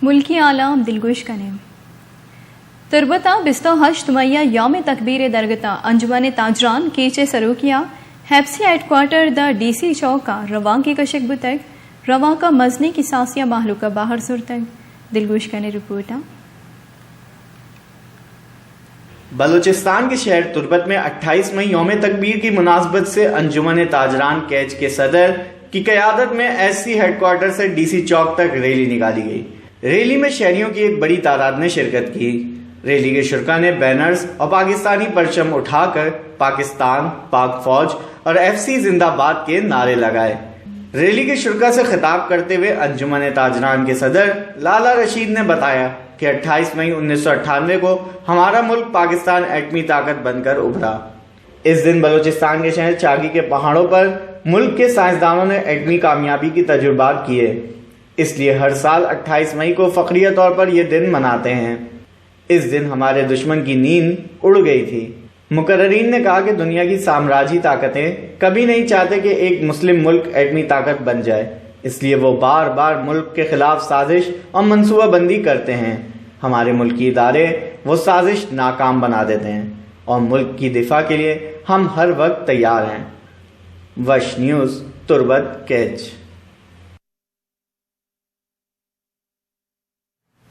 ملکی اعلام دلگوش کنیم تربتا 28 مئی یوم تکبیر درگتا انجمن تاجران کیچے سروکیا ہیپسی ہیڈ کوارٹر دا ڈی سی چوکا رواں کی کشک بتگ رواں کا مزنی کی ساسیہ محلوکہ باہر سرتگ دلگوش کنے رپورٹا۔ بلوچستان کے شہر تربت میں 28 مئی یوم تکبیر کی مناسبت سے انجمن تاجران کیچ کے صدر کی قیادت میں ایس سی ہیڈ کوارٹر سے ڈی سی چوک تک ریلی نکالی گئی۔ ریلی میں شہریوں کی ایک بڑی تعداد نے شرکت کی۔ ریلی کے شرکاء نے بینرز اور پاکستانی پرچم اٹھا کر پاکستان، پاک فوج اور ایف سی زندہ باد کے نعرے لگائے۔ ریلی کے شرکاء سے خطاب کرتے ہوئے انجمن تاجران کے صدر لالا رشید نے بتایا کہ 28 مئی 1998 کو ہمارا ملک پاکستان ایٹمی طاقت بن کر ابھرا۔ اس دن بلوچستان کے شہر چاگی کے پہاڑوں پر ملک کے سائنسدانوں نے ایٹمی کامیابی کی تجربات کیے، اس لیے ہر سال 28 مئی کو فخریہ طور پر یہ دن مناتے ہیں۔ اس دن ہمارے دشمن کی نیند اڑ گئی تھی۔ مقررین نے کہا کہ دنیا کی سامراجی طاقتیں کبھی نہیں چاہتے کہ ایک مسلم ملک ایٹمی طاقت بن جائے، اس لیے وہ بار بار ملک کے خلاف سازش اور منصوبہ بندی کرتے ہیں۔ ہمارے ملکی ادارے وہ سازش ناکام بنا دیتے ہیں اور ملک کی دفاع کے لیے ہم ہر وقت تیار ہیں۔ وش نیوز، تربت، کیچ۔